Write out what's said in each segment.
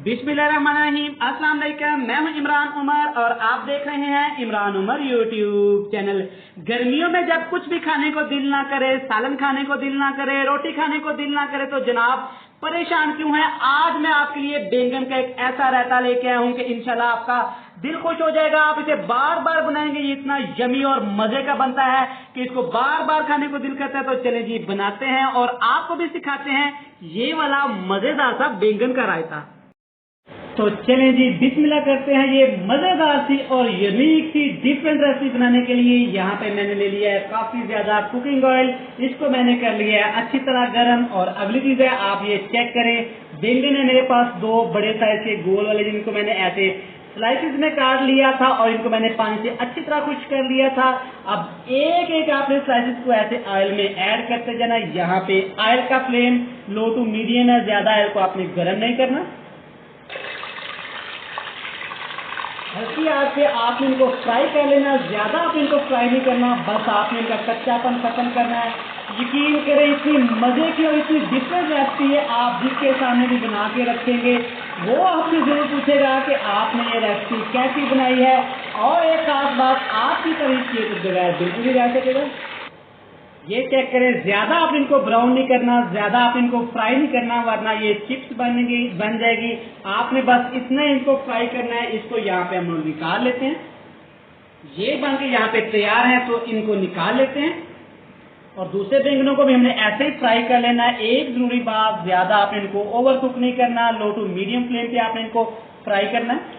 बिस्मिल्लाहिर्रहमानिर्रहीम। अस्सलाम वालेकुम। मैं हूं इमरान उमर और आप देख रहे हैं इमरान उमर यूट्यूब चैनल। गर्मियों में जब कुछ भी खाने को दिल ना करे, सालन खाने को दिल ना करे, रोटी खाने को दिल ना करे तो जनाब परेशान क्यों है। आज मैं आपके लिए बैंगन का एक ऐसा रायता लेके आया हूं कि इंशाल्लाह आपका दिल खुश हो जाएगा। आप इसे बार बार बनाएंगे, ये इतना यमी और मजे का बनता है कि इसको बार बार खाने को दिल करता है। तो चले जी बनाते हैं और आपको भी सिखाते हैं ये वाला मजेदार सा बैंगन का रायता। तो चलें जी बिस्मिल्लाह करते हैं। ये मजेदार सी और यूनिक सी डिफरेंट रेसिपी बनाने के लिए यहाँ पे मैंने ले लिया है काफी ज्यादा कुकिंग ऑयल। इसको मैंने कर लिया है अच्छी तरह गर्म। और अगली चीज है, आप ये चेक करें, बैंगन है मेरे पास दो बड़े साइज के गोल वाले, जिनको मैंने ऐसे स्लाइसिस में काट लिया था और इनको मैंने पानी से अच्छी तरह खुश कर लिया था। अब एक एक आपने स्लाइसिस को ऐसे ऑयल में ऐड करते जाना। यहाँ पे ऑयल का फ्लेम लो टू मीडियम है, ज्यादा ऑयल को आपने गर्म नहीं करना। हल्की आंच पे आपने इनको फ्राई कर लेना, ज्यादा आप इनको फ्राई नहीं करना, बस आपने इनका कच्चापन खत्म करना है। यकीन करें इतनी मजे की और इतनी डिफरेंट रेसिपी है, आप जिसके सामने भी बना के रखेंगे वो आपसे जरूर पूछेगा कि आपने ये रेसिपी कैसी बनाई है। और एक खास बात, आपकी तारीफ किए तो बगैर बिल्कुल ही रह सकेगा। ये चेक करें, ज्यादा आप इनको ब्राउन नहीं करना, ज्यादा आप इनको फ्राई नहीं करना, वरना ये चिप्स बन जाएगी। आपने बस इतना इनको फ्राई करना है। इसको यहाँ पे हम लोग निकाल लेते हैं। ये बन के यहाँ पे तैयार है तो इनको निकाल लेते हैं। और दूसरे बैंगनों को भी हमने ऐसे ही फ्राई कर लेना है। एक जरूरी बात, ज्यादा आपने इनको ओवर कुक नहीं करना, लो टू मीडियम फ्लेम पे आपने इनको फ्राई करना है।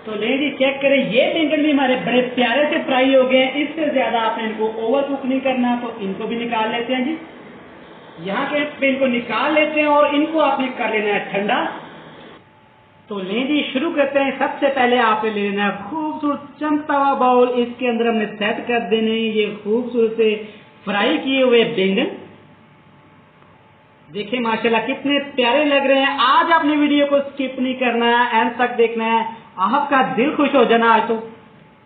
तो ले जी चेक करें, ये बैंगन भी हमारे बड़े प्यारे से फ्राई हो गए हैं। इससे ज्यादा आपने इनको ओवर कुक नहीं करना, तो इनको भी निकाल लेते हैं जी। यहाँ के पे इनको निकाल लेते हैं और इनको आपने कर लेना है ठंडा। तो ले जी शुरू करते हैं। सबसे पहले आपने ले लेना है खूबसूरत चमकता हुआ बाउल। इसके अंदर हमने सेट कर देने ये खूबसूरत से फ्राई किए हुए बैंगन। देखिए माशाल्लाह कितने प्यारे लग रहे हैं। आज आपने वीडियो को स्किप नहीं करना है, एंड तक देखना है, आपका दिल खुश हो जाना। आज तो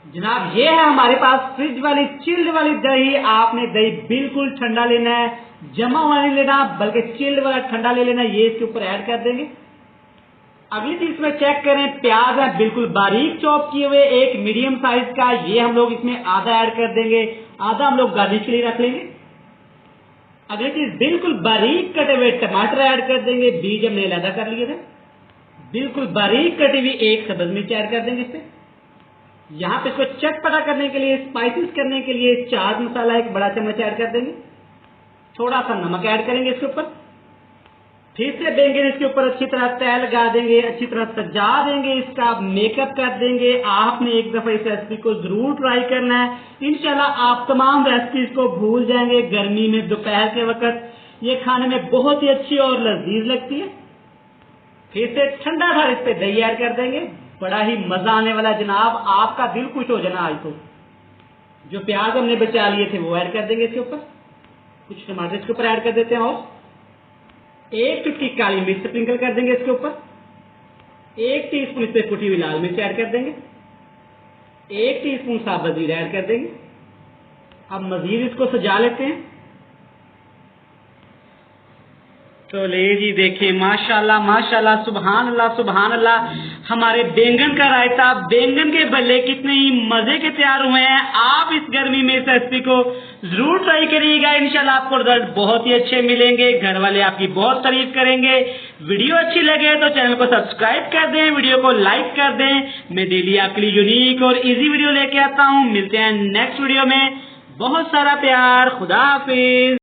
जनाब ये है हमारे पास फ्रिज वाली चिल्ड वाली दही। आपने दही बिल्कुल ठंडा लेना है, जमा हुआ नहीं लेना, बल्कि चिल्ड वाला ठंडा ले लेना। ये इसके ऊपर ऐड कर देंगे। अगली चीज में चेक करें, प्याज है बिल्कुल बारीक चॉप किए हुए, एक मीडियम साइज का। ये हम लोग इसमें आधा ऐड कर देंगे, आधा हम लोग गार्निश के लिए रख लेंगे। अगली चीज बिल्कुल बारीक कटे हुए टमाटर ऐड कर देंगे, बीज हमने अलग कर लिए थे। बिल्कुल बारीक कटी हुई एक सब्ज मिर्च ऐड कर देंगे इससे। यहाँ पे इसको चटपटा करने के लिए, स्पाइसेस करने के लिए चाट मसाला एक बड़ा चम्मच ऐड कर देंगे। थोड़ा सा नमक ऐड करेंगे इसके ऊपर। फिर से बैंगन इसके ऊपर अच्छी तरह तेल लगा देंगे, अच्छी तरह सजा देंगे, इसका मेकअप कर देंगे। आपने एक दफा इस रेसिपी को जरूर ट्राई करना है, इंशाल्लाह आप तमाम रेसिपीज को भूल जाएंगे। गर्मी में दोपहर के वक्त ये खाने में बहुत ही अच्छी और लजीज लगती है। फिर से ठंडा था, इस पे दही ऐड कर देंगे, बड़ा ही मजा आने वाला जनाब, आपका दिल खुश हो जाना। आज तो जो प्याज हमने बचा लिए थे वो ऐड कर देंगे इसके ऊपर। कुछ टमाटर इसके ऊपर ऐड कर देते हैं और एक चुटकी काली मिर्च स्प्रिंकल कर देंगे इसके ऊपर। एक टीस्पून इस पे कुटी हुई लाल मिर्च ऐड कर देंगे। एक टीस्पून साबुत जीरा ऐड कर देंगे। अब मजीद इसको सजा लेते हैं। तो ले जी देखिए माशाल्लाह माशाल्लाह, सुभान अल्लाह सुभान अल्लाह, हमारे बैंगन का रायता, बैंगन के भल्ले कितने ही मजे के तैयार हुए हैं। आप इस गर्मी में इस रेसिपी को जरूर ट्राई करिएगा, इंशाल्लाह आपको रिजल्ट बहुत ही अच्छे मिलेंगे। घर वाले आपकी बहुत तारीफ करेंगे। वीडियो अच्छी लगे तो चैनल को सब्सक्राइब कर दें, वीडियो को लाइक कर दें। मैं डेली आपके लिए यूनिक और इजी वीडियो लेके आता हूँ। मिलते हैं नेक्स्ट वीडियो में। बहुत सारा प्यार, खुदा हाफिज।